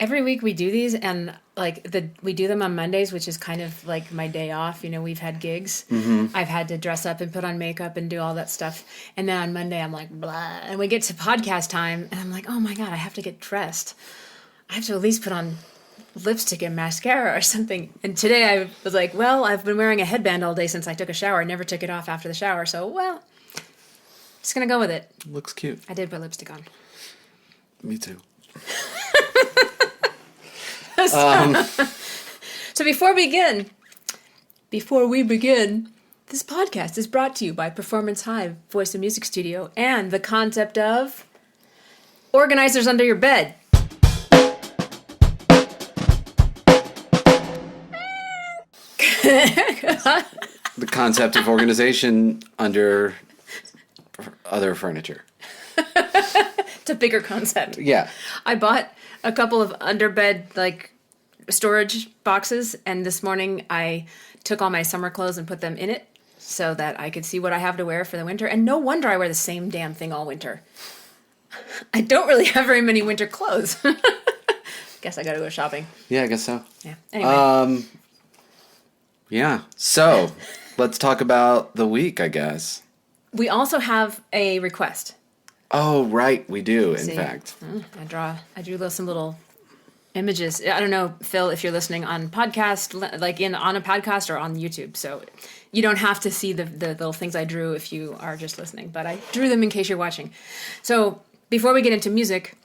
every week we do these, and we do them on Mondays, which is kind of like my day off. We've had gigs. Mm-hmm. I've had to dress up and put on makeup and do all that stuff. And then on Monday, I'm like, blah. And we get to podcast time, and I'm like, oh my God, I have to get dressed. I have to at least put on lipstick and mascara or something. And today I was like, well, I've been wearing a headband all day since I took a shower. I never took it off after the shower. So, well, just going to go with it. Looks cute. I did put lipstick on. Me too. So before we begin, this podcast is brought to you by Performance Hive, Voice and Music Studio, and the concept of organizers under your bed. The concept of organization under other furniture. It's a bigger concept. Yeah. I bought a couple of underbed, storage boxes, and this morning I took all my summer clothes and put them in it so that I could see what I have to wear for the winter. And no wonder I wear the same damn thing all winter. I don't really have very many winter clothes. Guess I gotta go shopping. Yeah, I guess so. Yeah. Anyway. Yeah. So, let's talk about the week, I guess. We also have a request. Oh, right. We do, in fact. I drew some little images. I don't know, Phil, if you're listening on podcast, on a podcast or on YouTube. So you don't have to see the little things I drew if you are just listening. But I drew them in case you're watching. So before we get into music,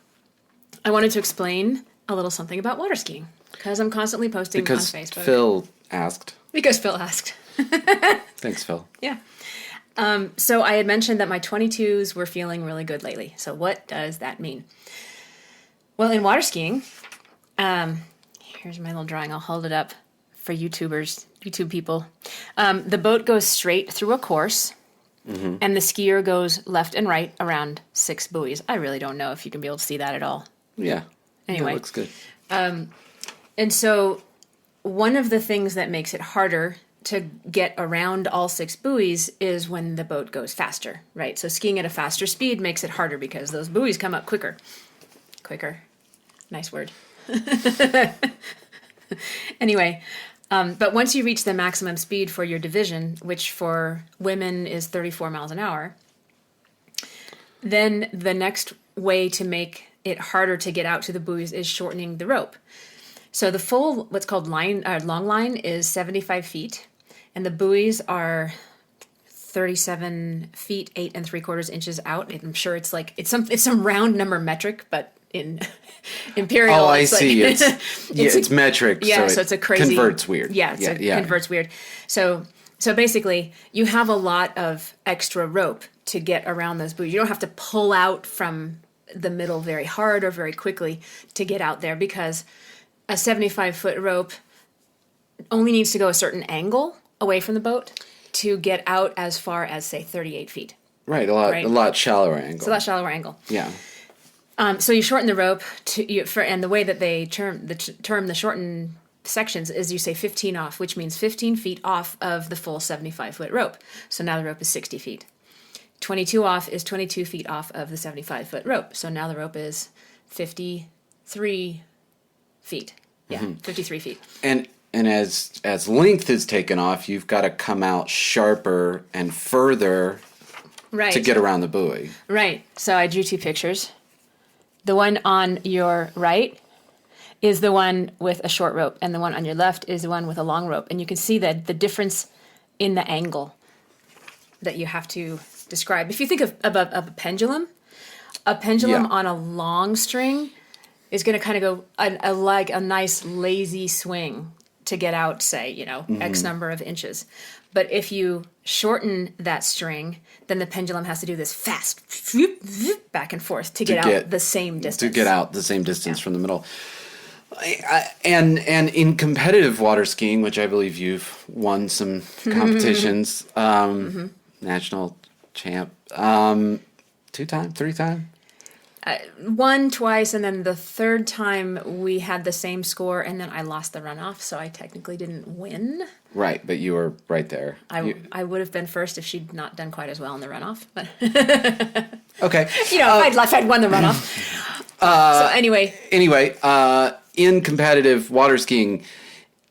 I wanted to explain a little something about water skiing. Because I'm constantly posting on Facebook. Because Phil asked. Thanks, Phil. Yeah. So I had mentioned that my 22s were feeling really good lately. So what does that mean? Well, in water skiing, here's my little drawing. I'll hold it up for YouTube people. The boat goes straight through a course, and the skier goes left and right around 6 buoys. I really don't know if you can be able to see that at all. Yeah. Anyway. That looks good. And so one of the things that makes it harder to get around all 6 buoys is when the boat goes faster, right? So skiing at a faster speed makes it harder because those buoys come up quicker. Quicker. Nice word. Anyway, but once you reach the maximum speed for your division, which for women is 34 miles an hour, then the next way to make it harder to get out to the buoys is shortening the rope. So the full, what's called long line is 75 feet, and the buoys are 37 feet, 8 3/4 inches out. I'm sure it's some round number metric, but in imperial. Oh, I see. It's metric. Yeah, so it's a crazy converts weird. Yeah, converts weird. So basically, you have a lot of extra rope to get around those buoys. You don't have to pull out from the middle very hard or very quickly to get out there, because a 75-foot rope only needs to go a certain angle away from the boat to get out as far as, say, 38 feet. Right, a lot shallower angle. It's a lot shallower angle. Yeah. So you shorten the rope and the way that they term the shortened sections is you say 15 off, which means 15 feet off of the full 75-foot rope. So now the rope is 60 feet. 22 off is 22 feet off of the 75-foot rope. So now the rope is 53 feet. Yeah, 53 feet. And as length is taken off, you've got to come out sharper and further to get around the buoy. Right. So I drew 2 pictures. The one on your right is the one with a short rope, and the one on your left is the one with a long rope. And you can see that the difference in the angle that you have to describe. If you think of a pendulum on a long string is going to kind of go like a nice lazy swing to get out, say, X number of inches. But if you shorten that string, then the pendulum has to do this fast back and forth to get out the same distance. To get out the same distance from the middle. And in competitive water skiing, which I believe you've won some competitions, national champ, 2 time, 3 time? 1 twice, and then the 3rd time we had the same score, and then I lost the runoff, so I technically didn't win. Right, but you were right there. I would have been first if she'd not done quite as well in the runoff. But okay. if I'd won the runoff. So anyway, in competitive water skiing,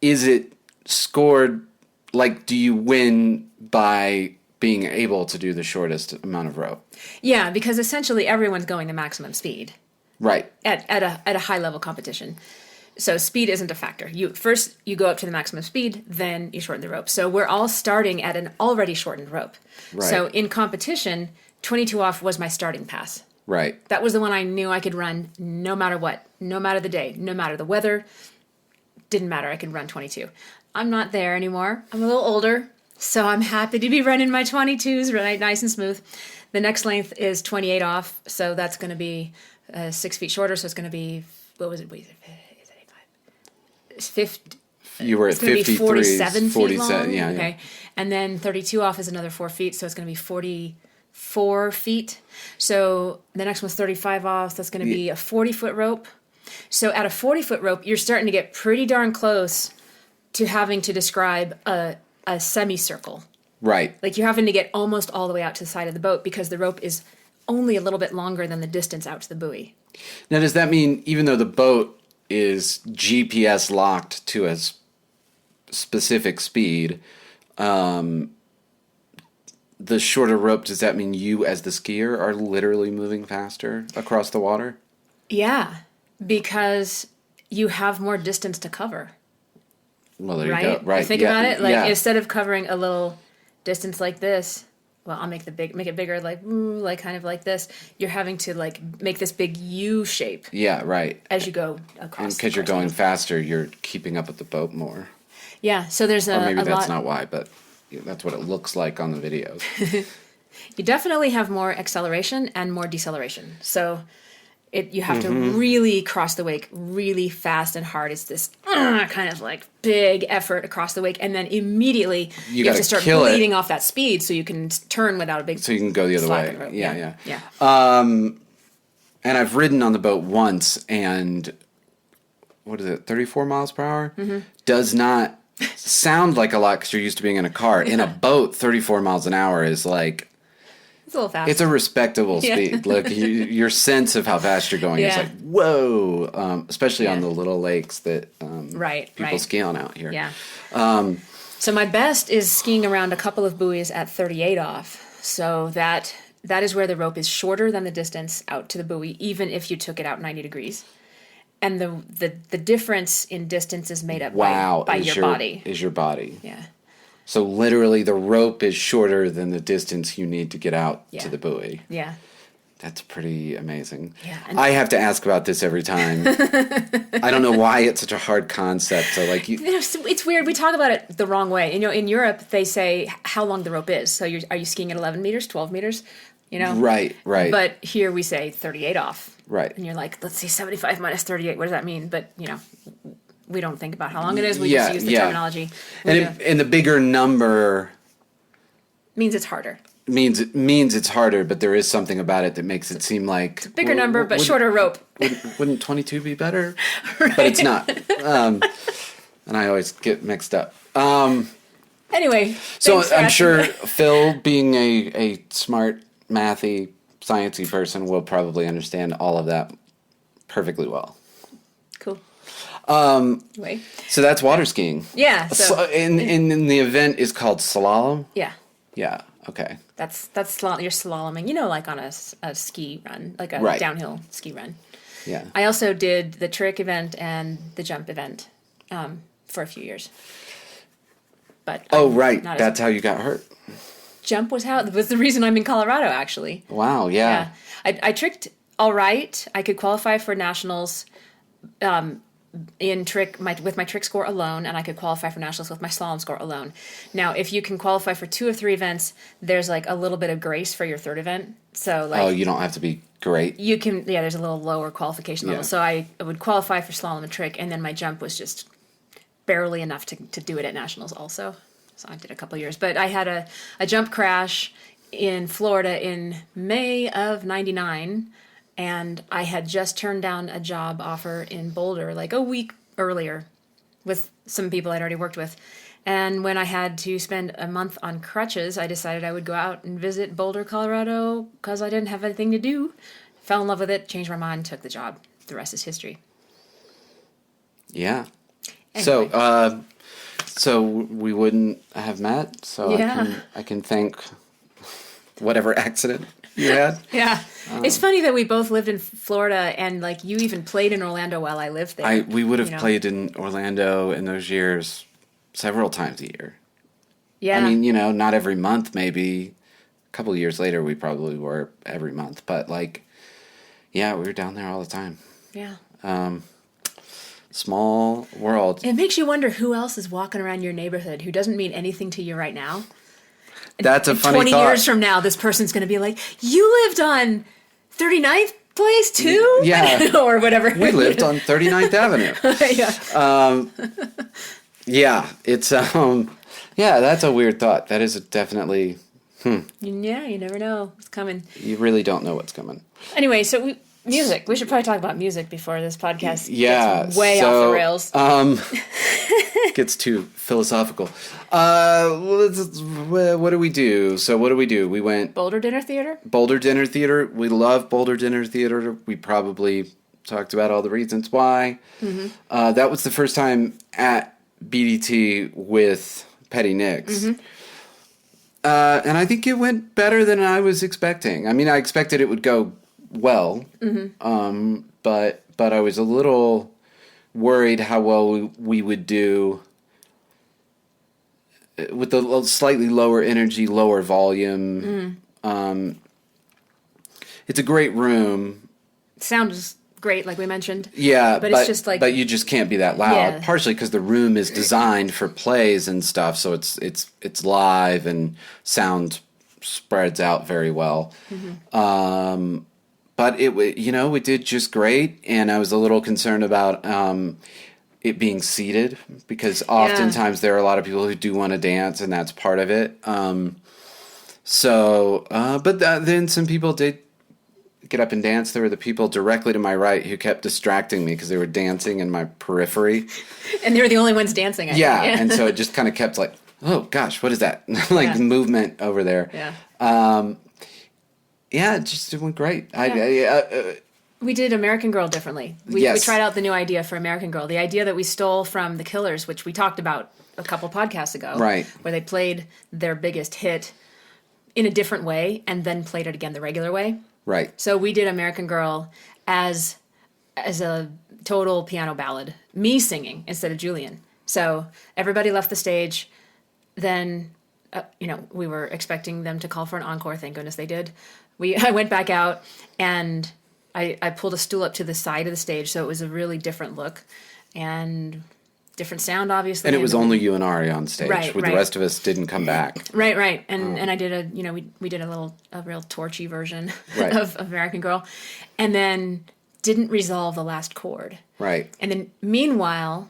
is it scored, like, do you win by being able to do the shortest amount of rope? yeah, because essentially everyone's going the maximum speed Right. at a high level competition. So speed isn't a factor. First you go up to the maximum speed, then you shorten the rope. So we're all starting at an already shortened rope. Right. So in competition, 22 off was my starting pass. Right. That was the one I knew I could run no matter what, no matter the day, no matter the weather. Didn't matter. I could run 22. I'm not there anymore. I'm a little older, so I'm happy to be running my 22s right nice and smooth. The next length is 28 off, so that's going to be 6 feet shorter. So it's going to be, what was it? Wait, 50. You were at It's going to be 53, 47 feet long. yeah, Okay. yeah. And then 32 off is another 4 feet, so it's going to be 44 feet. So the next one's 35 off, so that's going to be a 40-foot rope. So at a 40-foot rope, you're starting to get pretty darn close to having to describe a semicircle. Right. Like you're having to get almost all the way out to the side of the boat because the rope is only a little bit longer than the distance out to the buoy. Now, does that mean even though the boat is GPS locked to a specific speed, the shorter rope, does that mean you as the skier are literally moving faster across the water? Yeah, because you have more distance to cover. Well, there Right? you go. Right. Think yeah, about it. Like yeah. instead of covering a little distance like this, well, I'll make it bigger, like kind of like this. You're having to like make this big U shape Yeah, right. as you go across. And because you're going faster, you're keeping up with the boat more. Yeah. So there's Or maybe a that's lot. not why, but that's what it looks like on the videos. You definitely have more acceleration and more deceleration. So you have to Mm-hmm. really cross the wake really fast and hard. It's this kind of like big effort across the wake, and then immediately you have gotta to start kill it. bleeding off that speed so you can turn without a big. So you can go the other slack way. in the rope. Yeah. Yeah. And I've ridden on the boat once, and what is it, 34 miles per hour? Mm-hmm. Does not sound like a lot because you're used to being in a car. In a boat, 34 miles an hour is like, It's a little fast. it's a respectable Yeah. speed. Like your sense of how fast you're going is Yeah. like, whoa, especially on Yeah. the little lakes that Right, people right. ski on out here. Yeah. So my best is skiing around a couple of buoys at 38 off. So that is where the rope is shorter than the distance out to the buoy, even if you took it out 90 degrees. And the difference in distance is made up Wow. by your body. Is your body. Yeah. So literally the rope is shorter than the distance you need to get out Yeah. to the buoy. Yeah. That's pretty amazing. Yeah, and- I have to ask about this every time. I don't know why it's such a hard concept. So like you, It's weird. We talk about it the wrong way. You know, in Europe, they say how long the rope is. So are you skiing at 11 meters, 12 meters? You know? right. But here we say 38 off. Right. And you're like, let's see, 75 minus 38. What does that mean? But, you know, we don't think about how long it is. We Yeah, just use the yeah. terminology. And the bigger number Means it's harder. means it's harder, but there is something about it that makes it seem like Bigger number, but shorter rope. Wouldn't 22 be better? But it's not. And I always get mixed up. Anyway. So thanks for I'm asking sure that. Phil, being a smart, mathy, sciencey person, will probably understand all of that perfectly well. Cool. Anyway. So that's water skiing. Yeah. So, And the event is called slalom. yeah. Yeah. Okay. That's you're slaloming, you know, like on a ski run, like a Right. downhill ski run. Yeah. I also did the trick event and the jump event for a few years. But Oh I'm right, not as- that's how you got hurt. jump was the reason I'm in Colorado, actually. Wow. Yeah. I tricked all right. I could qualify for nationals with my trick score alone, and I could qualify for nationals with my slalom score alone. Now, if you can qualify for 2 or 3 events, there's like a little bit of grace for your third event. So like, Oh, you don't have to be great. you can, yeah, there's a little lower qualification level. Yeah. So I would qualify for slalom and trick, and then my jump was just barely enough to do it at nationals also. So I did a couple years, but I had a jump crash in Florida in May of '99, and I had just turned down a job offer in Boulder like a week earlier with some people I'd already worked with. And when I had to spend a month on crutches, I decided I would go out and visit Boulder, Colorado, because I didn't have anything to do. fell in love with it, changed my mind, took the job. The rest is history. Yeah. Anyway. So we wouldn't have met. So I can thank whatever accident you had. Yeah. It's funny that we both lived in Florida, and like you even played in Orlando while I lived there. We would have played in Orlando in those years several times a year. Yeah. I mean, not every month, maybe. A couple of years later, we probably were every month. But, we were down there all the time. Yeah. Small world. It makes you wonder who else is walking around your neighborhood who doesn't mean anything to you right now. That's a funny 20 thought. years from now, this person's going to be like, you lived on 39th place too? Yeah. Or whatever. We lived on 39th Avenue. Yeah. It's, that's a weird thought. That is definitely, Yeah, you never know. It's coming. you really don't know what's coming. Anyway, so music. We should probably talk about music before this podcast Yeah. gets way off the rails. Gets too philosophical. What do we do? So what do we do? We went Boulder Dinner Theatre? Boulder Dinner Theatre. We love Boulder Dinner Theatre. We probably talked about all the reasons why. Mm-hmm. That was the first time at BDT with Petty Nicks. Mm-hmm. And I think it went better than I was expecting. I mean, I expected it would go well, but I was a little worried how well we would do with the slightly lower energy, lower volume. It's a great room. Sound is great, like we mentioned. Yeah, but it's just like, but you just can't be that loud. Yeah. Partially because the room is designed for plays and stuff, so it's live and sound spreads out very well. But we did just great, and I was a little concerned about it being seated because oftentimes there are a lot of people who do want to dance, and that's part of it. Then some people did get up and dance. There were the people directly to my right who kept distracting me because they were dancing in my periphery. And they were the only ones dancing, I think. Yeah, and so it just kind of kept like, oh gosh, what is that? Movement over there. Yeah. It just went great. We did American Girl differently. We tried out the new idea for American Girl. The idea that we stole from The Killers, which we talked about a couple podcasts ago. Right. Where they played their biggest hit in a different way and then played it again the regular way. Right. So we did American Girl as a total piano ballad. Me singing instead of Julian. So everybody left the stage. Then, we were expecting them to call for an encore. Thank goodness they did. I went back out and I pulled a stool up to the side of the stage, so it was a really different look and different sound, obviously. And it was only you and Ari on stage. Right. The rest of us didn't come back. Right. And I did we did a real torchy version of American Girl, and then didn't resolve the last chord. Right. And then meanwhile,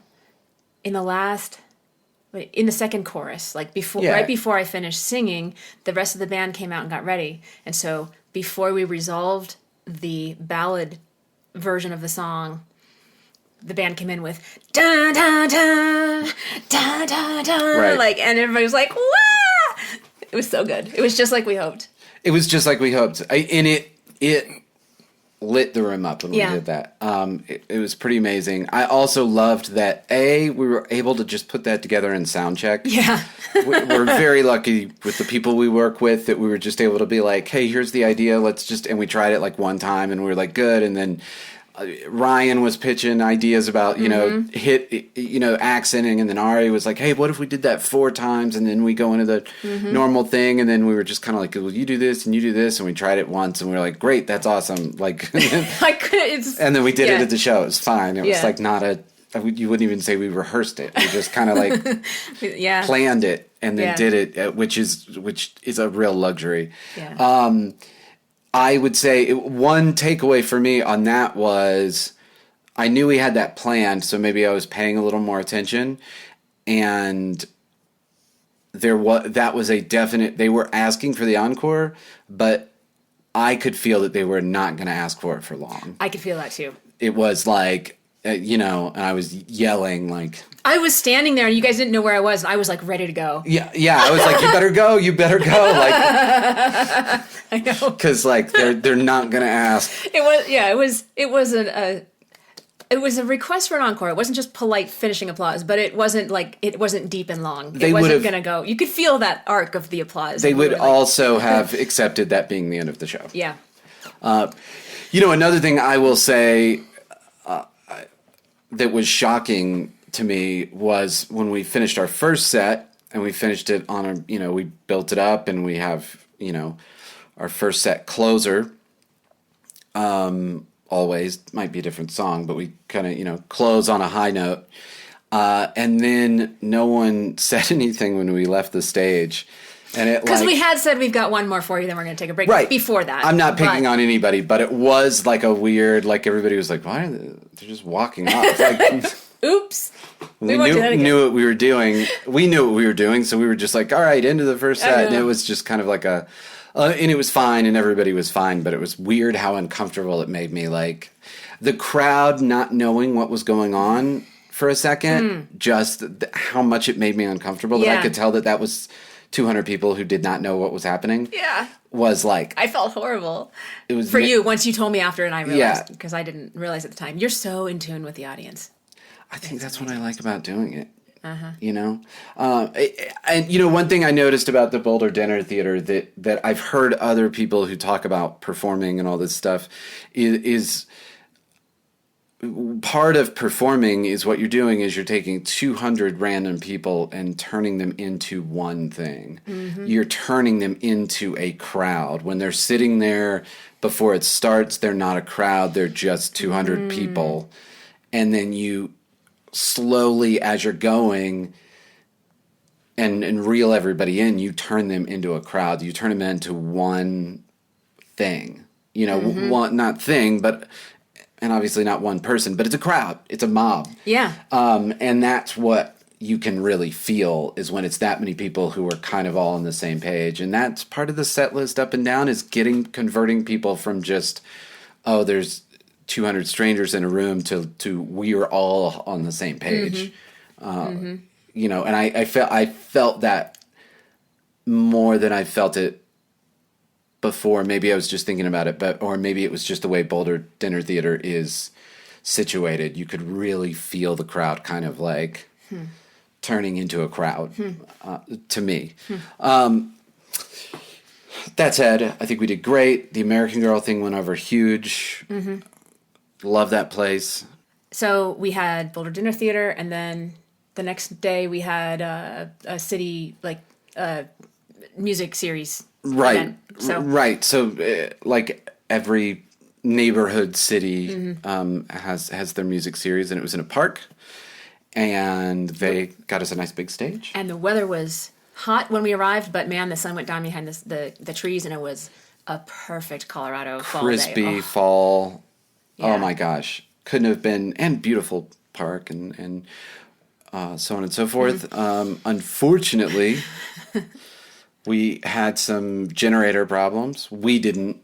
in the second chorus, right before I finished singing, the rest of the band came out and got ready. And so before we resolved the ballad version of the song, the band came in with da da da da da da, and everybody was like, "Wah!" It was so good. It was just like we hoped. And it lit the room up when we did that. It was pretty amazing. I also loved that we were able to just put that together in sound check. Yeah. We're very lucky with the people we work with that we were just able to be like, hey, here's the idea. And we tried it like one time and we were like, good. And then Ryan was pitching ideas about, accenting, and then Ari was like, hey, what if we did that 4 times and then we go into the normal thing, and then we were just kind of like, well, you do this and you do this, and we tried it once and we were like, great, that's awesome. Like, and then we did it at the show. It was fine. It was like you wouldn't even say we rehearsed it. We just kind of like planned it and then did it, which is a real luxury. Yeah. I would say one takeaway for me on that was I knew we had that planned, so maybe I was paying a little more attention, and that was a definite. They were asking for the encore, but I could feel that they were not going to ask for it for long. I could feel that too. It was like and I was yelling like. I was standing there and you guys didn't know where I was. And I was like ready to go. Yeah. I was like, you better go. Like, I know. Because like they're not gonna ask. It was a request for an encore. It wasn't just polite finishing applause, but it wasn't deep and long. It wasn't gonna go. You could feel that arc of the applause. They would also have accepted that being the end of the show. Yeah. Another thing I will say that was shocking to me was when we finished our first set, and we finished it on we built it up, and we have, our first set closer. Always might be a different song, but we kind of, close on a high note. And then no one said anything when we left the stage. And because we had said we've got one more for you, then we're going to take a break. Right. Before that. I'm not picking on anybody, but it was like a weird, like everybody was like, why are they're just walking off? Like, oops. We knew what we were doing. We knew what we were doing, so we were just like, all right, into the first set. And it was just kind of like and it was fine, and everybody was fine, but it was weird how uncomfortable it made me. Like, the crowd not knowing what was going on for a second, just how much it made me uncomfortable. That I could tell that was 200 people who did not know what was happening. Yeah. Was like... I felt horrible. It was for you, once you told me after, and I realized, because I didn't realize at the time. You're so in tune with the audience. I think that's what I like about doing it. And one thing I noticed about the Boulder Dinner Theatre that I've heard other people who talk about performing and all this stuff is part of performing is what you're doing is you're taking 200 random people and turning them into one thing. You're turning them into a crowd. When they're sitting there before it starts, they're not a crowd, they're just 200 people. And then you slowly, as you're going and reel everybody in, you turn them into a crowd. You turn them into one thing. One, not thing, but, and obviously not one person, but it's a crowd. It's a mob. Yeah. And that's what you can really feel is when it's that many people who are kind of all on the same page. And that's part of the set list up and down is converting people from just, there's 200 strangers in a room to we are all on the same page. And I felt that more than I felt it before. Maybe I was just thinking about it, or maybe it was just the way Boulder Dinner Theatre is situated. You could really feel the crowd kind of like turning into a crowd to me. That said, I think we did great. The American Girl thing went over huge. Love that place. So we had Boulder Dinner Theatre, and then the next day we had a city music series. Right. Event. So like every neighborhood city has their music series, and it was in a park, and they got us a nice big stage. And the weather was hot when we arrived, but man, the sun went down behind the trees, and it was a perfect Colorado fall day. Crispy fall. Yeah. Oh my gosh. Couldn't have been, and beautiful park and so on and so forth. Unfortunately, we had some generator problems. We didn't.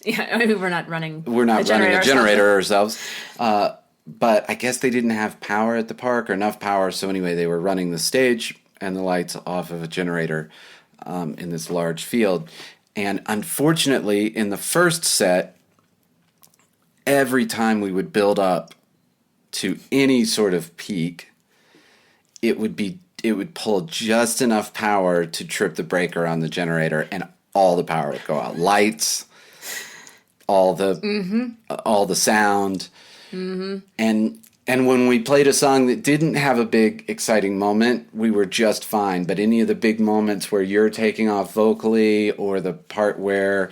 Yeah, I mean, we're not running a generator ourselves. But I guess they didn't have power at the park or enough power. So anyway, they were running the stage and the lights off of a generator in this large field. And unfortunately, in the first set, every time we would build up to any sort of peak, it would pull just enough power to trip the breaker on the generator, and all the power would go out. Lights, all the sound, and when we played a song that didn't have a big exciting moment, we were just fine. But any of the big moments where you're taking off vocally, or the part where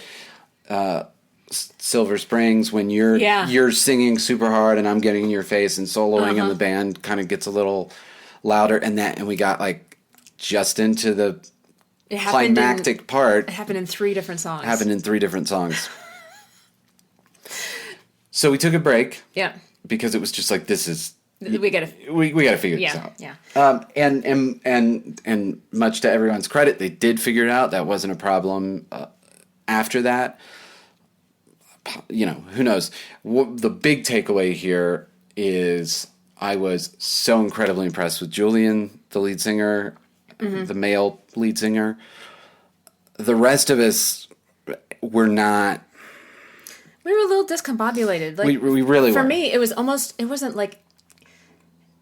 Silver Springs, when you're singing super hard and I'm getting in your face and soloing and the band kind of gets a little louder, and we got like just into the climactic part. It happened in 3 different songs. So we took a break. Yeah. Because it was just like, this is we gotta figure this out. Yeah. And much to everyone's credit, they did figure it out. That wasn't a problem. After that, who knows? The big takeaway here is I was so incredibly impressed with Julian, the lead singer, the male lead singer. The rest of us were not. We were a little discombobulated. Like, We really were. For me, it wasn't like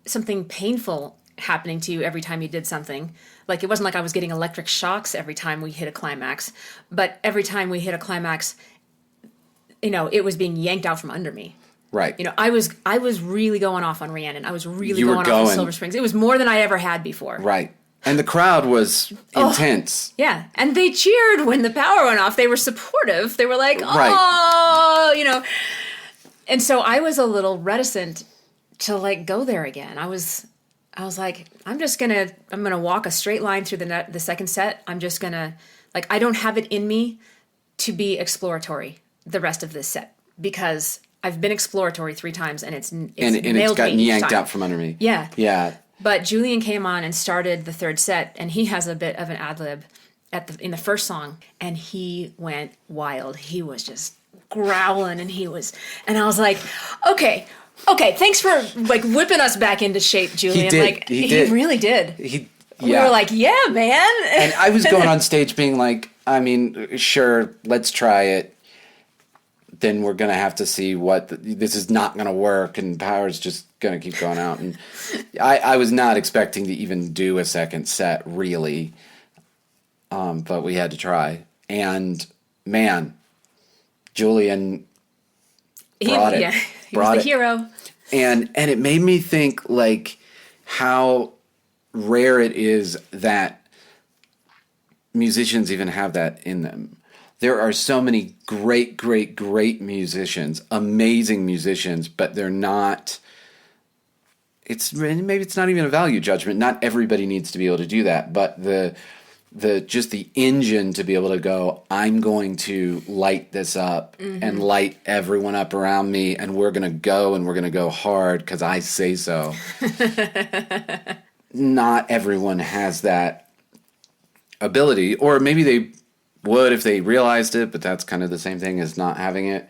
something painful happening to you every time you did something. Like, it wasn't like I was getting electric shocks every time we hit a climax. But every time we hit a climax, it was being yanked out from under me. Right. I was really going off on Rhiannon. I was really You were going off on Silver Springs. It was more than I ever had before. Right. And the crowd was intense. Yeah. And they cheered when the power went off. They were supportive. They were like, oh, Right. And so I was a little reticent to like go there again. I was like, I'm going to walk a straight line through the second set. I'm just going to, like, I don't have it in me to be exploratory the rest of this set because I've been exploratory 3 times and it's gotten yanked out from under me. Yeah. Yeah. But Julian came on and started the third set, and he has a bit of an ad-lib in the first song, and he went wild. He was just growling, and I was like, okay, thanks for like whipping us back into shape, Julian. He did. Like, he really did. We were like, yeah, man. And I was going on stage being like, I mean, sure, let's try it. Then we're going to have to see this is not going to work, and power's just going to keep going out. And I was not expecting to even do a second set, really. But we had to try. And, man, Julian brought it. Yeah, he was the hero. And it made me think, like, how rare it is that musicians even have that in them. There are so many great, great, great musicians, amazing musicians, but they're not. Maybe it's not even a value judgment. Not everybody needs to be able to do that, but the engine to be able to go, I'm going to light this up and light everyone up around me, and we're going to go hard because I say so. Not everyone has that ability, or maybe they would if they realized it, but that's kind of the same thing as not having it.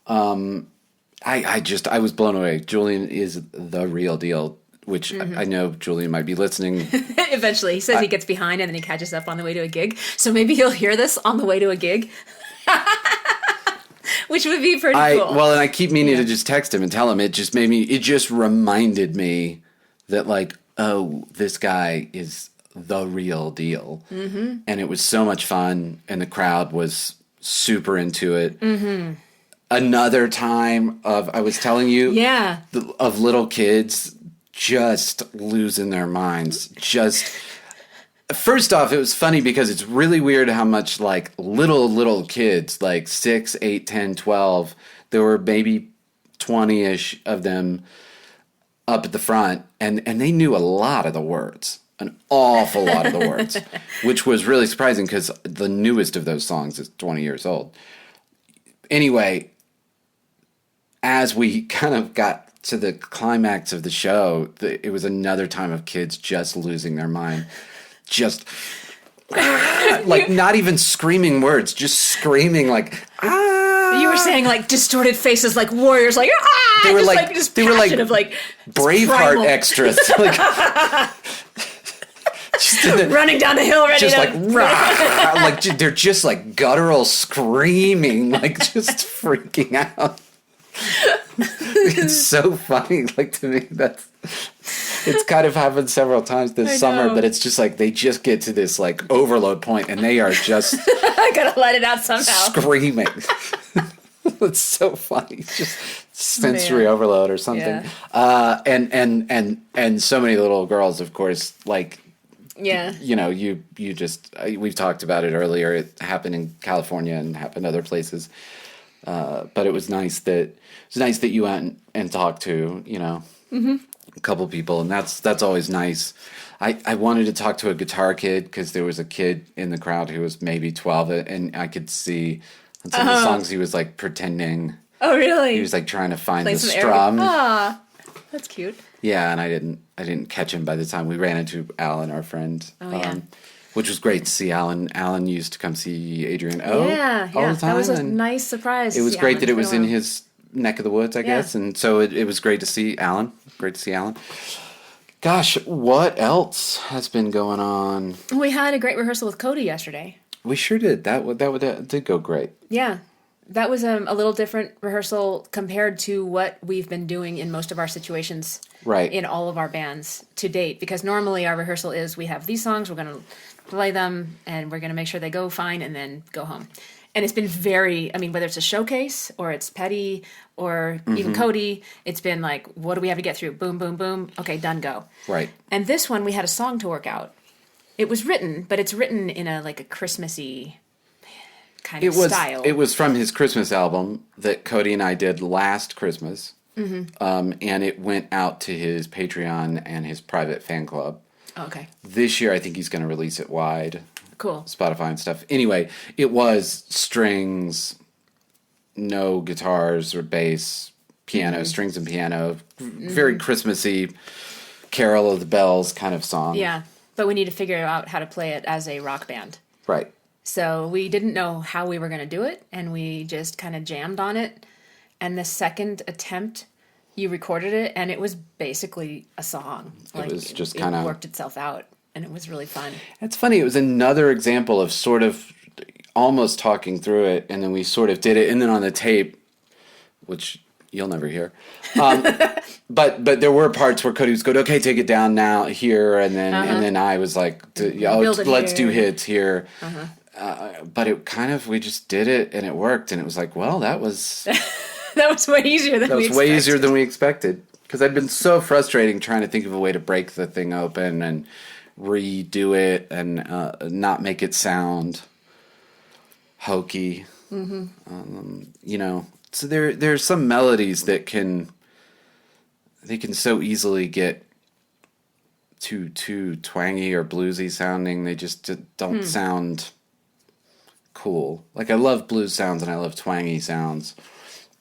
I was blown away. Julian is the real deal, which I know Julian might be listening. Eventually. He says he gets behind and then he catches up on the way to a gig. So maybe he'll hear this on the way to a gig. Which would be pretty cool. Well, and I keep meaning to just text him and tell him. It just reminded me that, like, oh, this guy is the real deal. Mm-hmm. And it was so much fun, and the crowd was super into it. Mm-hmm. Another time I was telling you, of little kids just losing their minds. First off, it was funny because it's really weird how much, like, little kids, like 6, 8, 10, 12, there were maybe 20-ish of them up at the front, and they knew a lot of the words. An awful lot of the words, which was really surprising because the newest of those songs is 20 years old. Anyway, as we kind of got to the climax of the show, it was another time of kids just losing their mind. Just, like, not even screaming words, just screaming like, ah. You were saying, like, distorted faces like warriors, like, ah! They were like Braveheart extras. Like, running down the hill, ready just to like rah, like they're just like guttural screaming, like just freaking out. It's so funny, like, to me. It's kind of happened several times this summer, but it's just like they just get to this like overload point, and they are just I gotta let it out somehow, screaming. It's so funny, just sensory overload or something. Yeah. And so many little girls, of course, like. Yeah. You just, we've talked about it earlier. It happened in California and happened other places. But it was nice that you went and talked to, a couple people, and that's always nice. I wanted to talk to a guitar kid because there was a kid in the crowd who was maybe 12, and I could see on some of the songs he was like pretending. Oh, really? He was like trying to find the strum. Ah, that's cute. Yeah, and I didn't catch him by the time we ran into Alan, our friend. Oh, yeah. Which was great to see Alan. Alan used to come see Adrienne all the time. That was a nice surprise. It was great that it was in his neck of the woods, I guess. And so it was great to see Alan. Great to see Alan. Gosh, what else has been going on? We had a great rehearsal with Cody yesterday. We sure did. That did go great. Yeah. That was a little different rehearsal compared to what we've been doing in most of our situations in all of our bands to date. Because normally our rehearsal is we have these songs, we're going to play them, and we're going to make sure they go fine and then go home. And it's been whether it's a showcase or it's Petty or even Cody, it's been like, what do we have to get through? Boom, boom, boom. Okay, done, go. Right. And this one, we had a song to work out. It was written, but it's written in a Christmassy kind of style. It was from his Christmas album that Cody and I did last Christmas. And it went out to his Patreon and his private fan club. Oh, okay. This year, I think he's going to release it wide. Cool. Spotify and stuff. Anyway, it was strings, no guitars or bass, piano, strings and piano. Very Christmassy, Carol of the Bells kind of song. Yeah, but we need to figure out how to play it as a rock band. Right. So we didn't know how we were going to do it, and we just kind of jammed on it. And the second attempt, you recorded it, and it was basically a song. It was just kind of... It worked itself out, and it was really fun. It's funny. It was another example of sort of almost talking through it, and then we sort of did it, and then on the tape, which you'll never hear. But there were parts where Cody was going, okay, take it down now here, and then I was like, let's do hits here. But it kind of, we just did it, and it worked, and it was like, well, that was... That was way easier than we expected. That was way easier than we expected. Because I'd been so frustrating trying to think of a way to break the thing open and redo it and not make it sound hokey. So there's some melodies that they can so easily get too twangy or bluesy sounding. They just don't sound cool. Like, I love blues sounds and I love twangy sounds.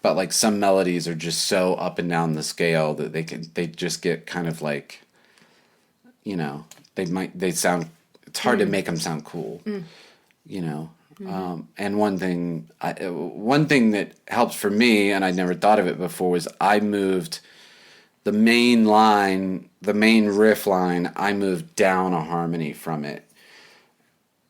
But like some melodies are just so up and down the scale that they just get kind of like, they sound, it's hard to make them sound cool, and one thing that helped for me, and I'd never thought of it before, was I moved the main riff line, I moved down a harmony from it.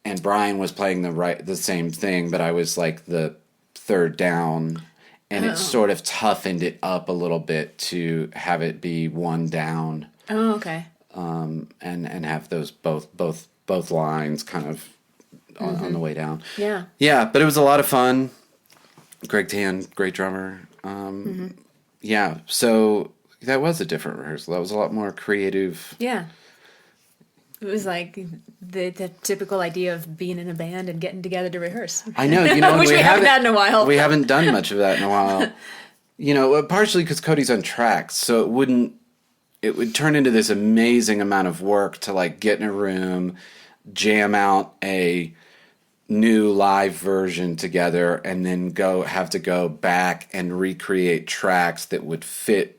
And Brian was playing the same thing, but I was like the third down. And it sort of toughened it up a little bit to have it be one down. Oh, okay. And have those both lines kind of on the way down. Yeah. Yeah, but it was a lot of fun. Greg Tan, great drummer. Yeah, so that was a different rehearsal. That was a lot more creative. Yeah. It was like the typical idea of being in a band and getting together to rehearse. I know, which we haven't had in a while. We haven't done much of that in a while. Partially because Cody's on tracks, so it would turn into this amazing amount of work to like get in a room, jam out a new live version together, and then have to go back and recreate tracks that would fit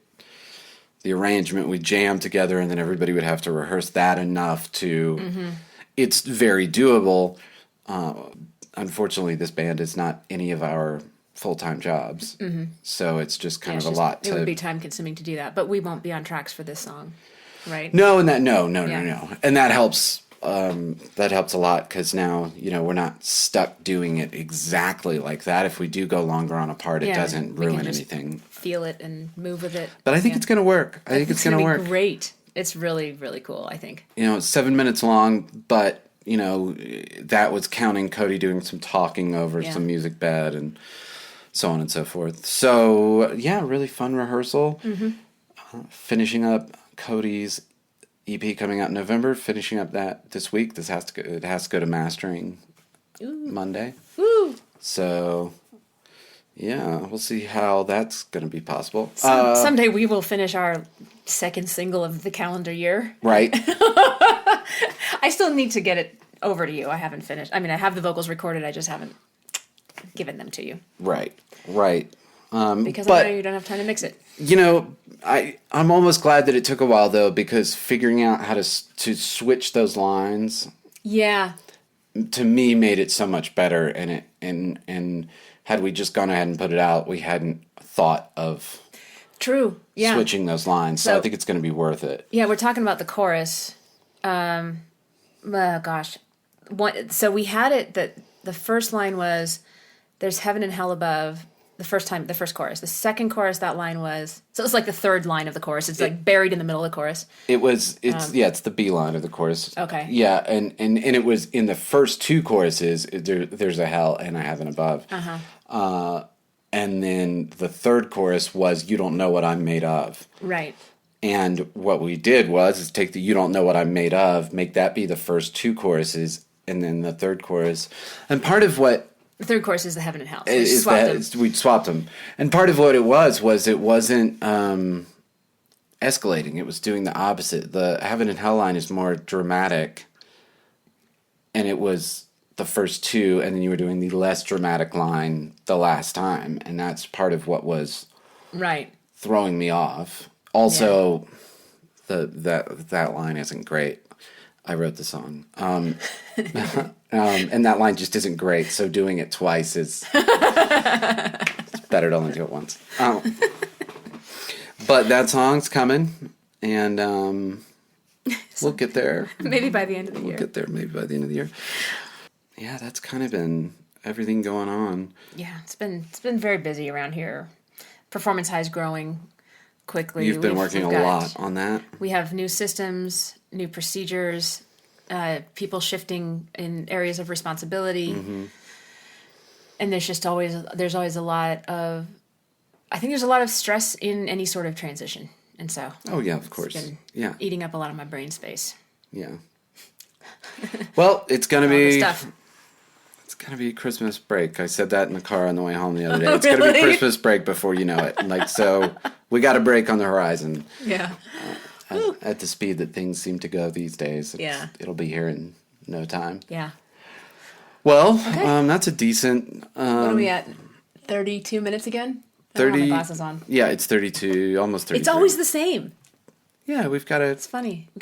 the arrangement. We jammed together, and then everybody would have to rehearse that enough to... It's very doable. Unfortunately, this band is not any of our full-time jobs. So it's just kind of a lot to... It would be time-consuming to do that, but we won't be on tracks for this song, right? No. And that helps... that helps a lot, because now, we're not stuck doing it exactly like that. If we do go longer on a part, it doesn't ruin anything. Feel it and move with it. But I think it's going to work. I think it's going to work. Great. It's really, really cool, I think. It's 7 minutes long, but, that was counting Cody doing some talking over some music bed and so on and so forth. So, yeah, really fun rehearsal. Finishing up Cody's EP coming out in November, finishing up that this week. It has to go to mastering Monday. Woo! So, yeah, we'll see how that's going to be possible. Someday we will finish our second single of the calendar year. Right. I still need to get it over to you. I haven't finished. I mean, I have the vocals recorded. I just haven't given them to you. Right. Because I know you don't have time to mix it. I'm almost glad that it took a while, though, because figuring out how to switch those lines, to me, made it so much better. And had we just gone ahead and put it out, we hadn't thought of True. Yeah. switching those lines. So I think it's going to be worth it. Yeah, we're talking about the chorus. Oh gosh. So we had it that the first line was, "There's heaven and hell above." The first chorus. The second chorus, that line was, so it's like the third line of the chorus. It's like buried in the middle of the chorus. It's the B line of the chorus. Okay. Yeah, and it was in the first two choruses, there's a hell and a heaven above. And then the third chorus was, "You don't know what I'm made of." Right. And what we did is take the "You don't know what I'm made of," make that be the first two choruses, and then the third chorus. And part of what... The third chorus is the heaven and hell. So we swapped them. And part of what it was it wasn't escalating. It was doing the opposite. The heaven and hell line is more dramatic. And it was the first two, and then you were doing the less dramatic line the last time. And that's part of what was throwing me off. Also, that line isn't great. I wrote the song. And that line just isn't great, so doing it twice is it's better to only do it once. But that song's coming, and we'll get there. Maybe by the end of the year. We'll get there maybe by the end of the year. Yeah, that's kind of been everything going on. Yeah, it's been very busy around here. Performance High's growing quickly. You've been working a lot on that. We have new systems, new procedures, people shifting in areas of responsibility. And there's always a lot of, I think there's a lot of stress in any sort of transition. And so. Oh yeah, of course. It's been yeah. eating up a lot of my brain space. Yeah. Well, it's going to be... Stuff. It's going to be Christmas break. I said that in the car on the way home the other day. Oh, it's going to be really? Christmas break before you know it. So we got a break on the horizon. Yeah. At the speed that things seem to go these days. It'll be here in no time. Yeah. Well, that's a decent... what are we at? 32 minutes again? 30... I don't have my glasses on. Yeah, it's 32, almost 33. It's always the same. Yeah, we've got a... It's funny. We've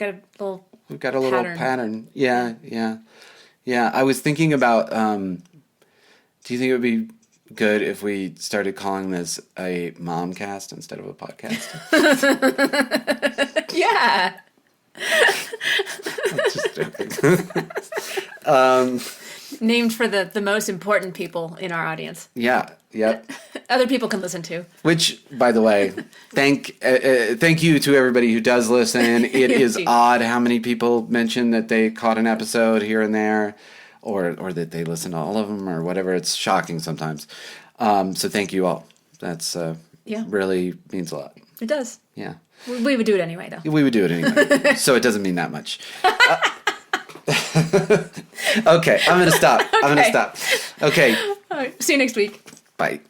got a little pattern. Yeah. I was thinking about, do you think it would be good if we started calling this a momcast instead of a podcast? Yeah. I'm just joking. Named for the most important people in our audience. Yeah, yep. Other people can listen to. Which, by the way, thank you to everybody who does listen. It is odd how many people mention that they caught an episode here and there, or that they listen to all of them, or whatever. It's shocking sometimes. So thank you all. That's really means a lot. It does. Yeah. We would do it anyway, though. We would do it anyway. So it doesn't mean that much. Okay, I'm going to stop. Okay. All right. See you next week. Bye.